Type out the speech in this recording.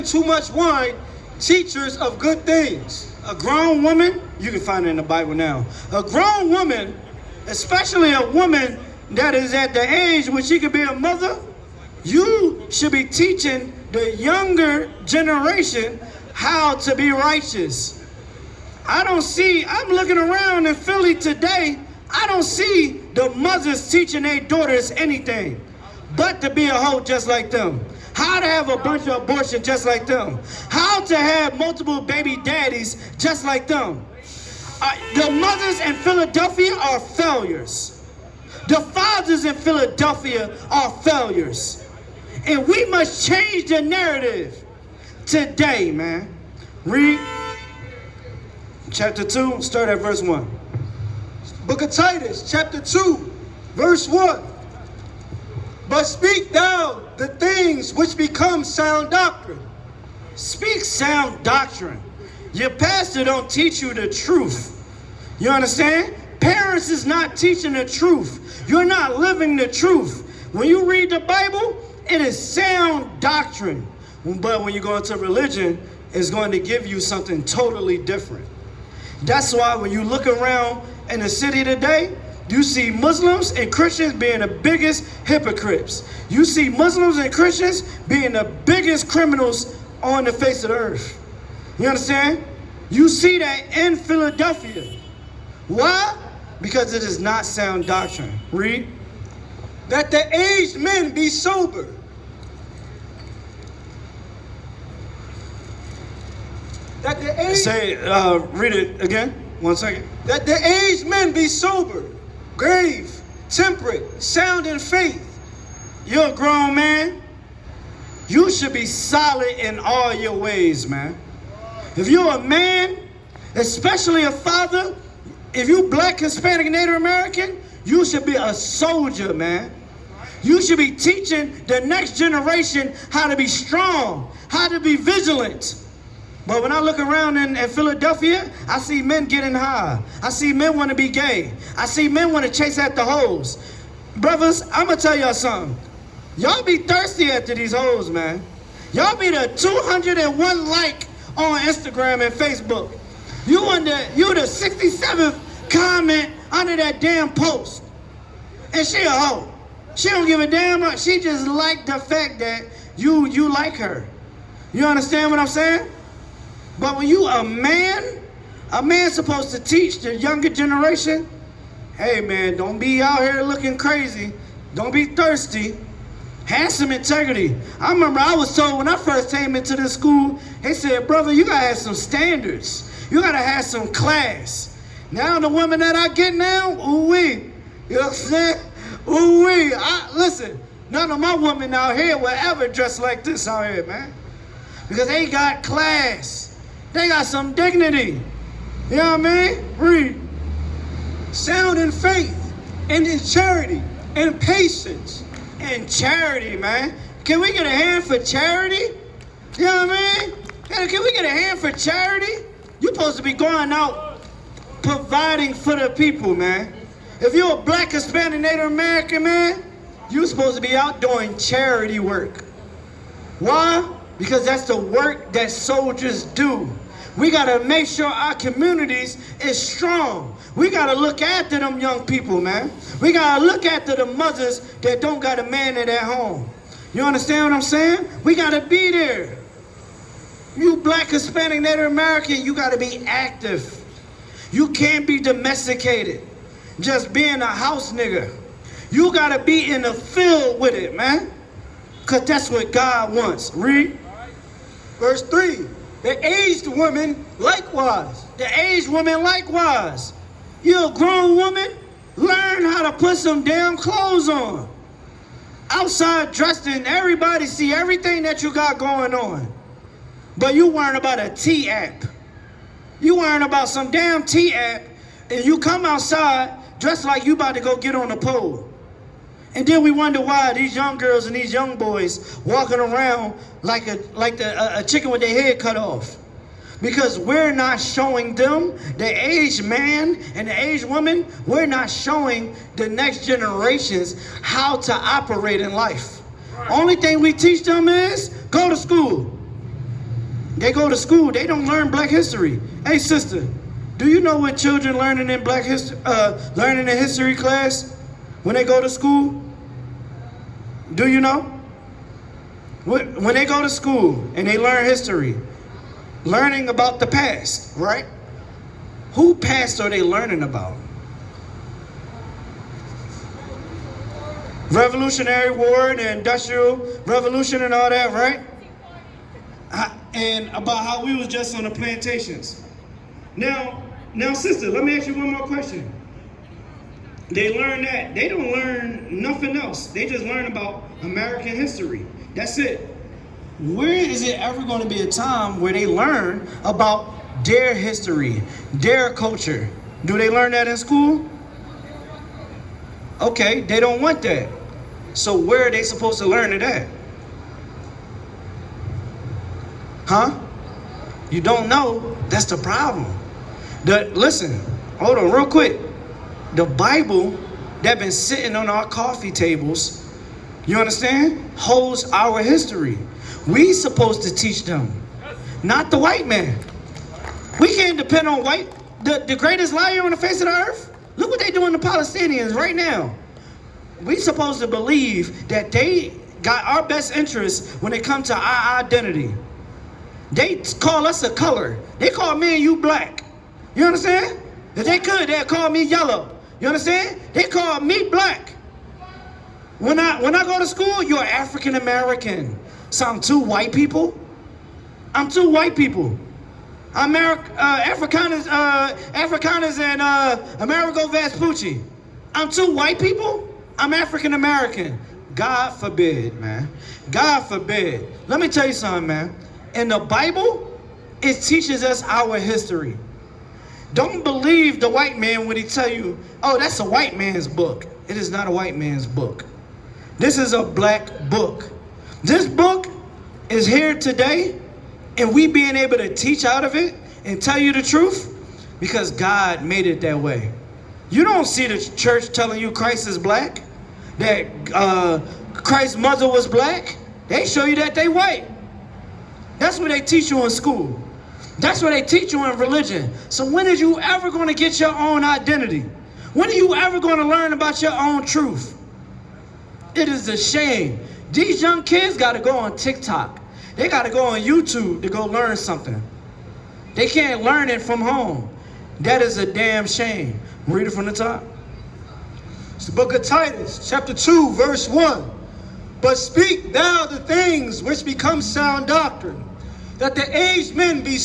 too much wine, teachers of good things. A grown woman, you can find it in the Bible now. A grown woman, especially a woman that is at the age when she could be a mother, you should be teaching the younger generation how to be righteous. I'm looking around in Philly today, I don't see the mothers teaching their daughters anything but to be a hoe just like them. How to have a bunch of abortions just like them. How to have multiple baby daddies just like them. The mothers in Philadelphia are failures. The fathers in Philadelphia are failures. And we must change the narrative today, man. Read chapter 2, start at verse 1. Book of Titus, chapter 2, verse 1. But speak thou the things which become sound doctrine. Speak sound doctrine. Your pastor don't teach you the truth. You understand? Parents is not teaching the truth. You're not living the truth. When you read the Bible, it is sound doctrine. But when you go into religion, it's going to give you something totally different. That's why when you look around in the city today, you see Muslims and Christians being the biggest hypocrites. You see Muslims and Christians being the biggest criminals on the face of the earth. You understand? You see that in Philadelphia. Why? Because it is not sound doctrine. Read. That the aged men be sober. That the aged... Read it again. 1 second. That the aged men be sober, grave, temperate, sound in faith. You're a grown man. You should be solid in all your ways, man. If you're a man, especially a father, if you Black, Hispanic, Native American, you should be a soldier, man. You should be teaching the next generation how to be strong, how to be vigilant. But when I look around in Philadelphia, I see men getting high. I see men want to be gay. I see men want to chase after hoes. Brothers, I'm going to tell y'all something. Y'all be thirsty after these hoes, man. Y'all be the 201 like on Instagram and Facebook. You the 67th comment under that damn post. And she a hoe. She don't give a damn. She just like the fact that you like her. You understand what I'm saying? But when you a man's supposed to teach the younger generation, hey man, don't be out here looking crazy. Don't be thirsty. Have some integrity. I remember I was told when I first came into this school, they said, brother, you gotta have some standards. You gotta have some class. Now the women that I get now, ooh-wee. You know what I'm saying? Ooh-wee. Listen, none of my women out here will ever dress like this out here, man. Because they got class. They got some dignity. You know what I mean? Read. Sound in faith, and in charity, and patience. And charity, man. Can we get a hand for charity? You know what I mean? Can we get a hand for charity? You're supposed to be going out providing for the people, man. If you're a Black, Hispanic, Native American, man, you're supposed to be out doing charity work. Why? Because that's the work that soldiers do. We gotta make sure our communities is strong. We gotta look after them young people, man. We gotta look after the mothers that don't got a man in their home. You understand what I'm saying? We gotta be there. You Black, Hispanic, Native American, you gotta be active. You can't be domesticated, just being a house nigga. You gotta be in the field with it, man. Cause that's what God wants. Read. Verse 3. The aged woman likewise. The aged woman likewise. You're a grown woman, learn how to put some damn clothes on. Outside dressed in, everybody see everything that you got going on. But you worrying about a T app. You worrying about some damn T app, and you come outside dressed like you about to go get on the pole. And then we wonder why these young girls and these young boys walking around like a chicken with their head cut off. Because we're not showing them, the aged man and the aged woman, we're not showing the next generations how to operate in life. Only thing we teach them is go to school. They go to school, they don't learn black history. Hey sister, do you know what children learning in learning in history class when they go to school? Do you know? When they go to school and they learn history, learning about the past, right? Who past are they learning about? Revolutionary War and the Industrial Revolution and all that, right? And about how we was just on the plantations. Now, sister, let me ask you one more question. They learn that. They don't learn nothing else. They just learn about American history. That's it. Where is it ever going to be a time where they learn about their history, their culture? Do they learn that in school? Okay, they don't want that. So where are they supposed to learn it at? Huh? You don't know? That's the problem. Listen, hold on real quick. The Bible that been sitting on our coffee tables, you understand, holds our history. We supposed to teach them, not the white man. We can't depend on the greatest liar on the face of the earth. Look what they doing to Palestinians right now. We supposed to believe that they got our best interests when it comes to our identity. They call us a color. They call me and you black. You understand? If they could, they'd call me yellow. You understand? They call me black. When I go to school, you're African American. So I'm two white people. I'm two white people. Afrikaners and Amerigo Vespucci. I'm two white people. I'm African American. God forbid, man. God forbid. Let me tell you something, man. In the Bible, it teaches us our history. Don't believe the white man when he tell you, oh, that's a white man's book. It is not a white man's book. This is a black book. This book is here today, and we being able to teach out of it and tell you the truth because God made it that way. You don't see the church telling you Christ is black, that Christ's mother was black. They show you that they white. That's what they teach you in school. That's what they teach you in religion. So when are you ever going to get your own identity? When are you ever going to learn about your own truth? It is a shame. These young kids got to go on TikTok. They got to go on YouTube to go learn something. They can't learn it from home. That is a damn shame. Read it from the top. It's the book of Titus, chapter 2, verse 1. But speak thou the things which become sound doctrine, that the aged men be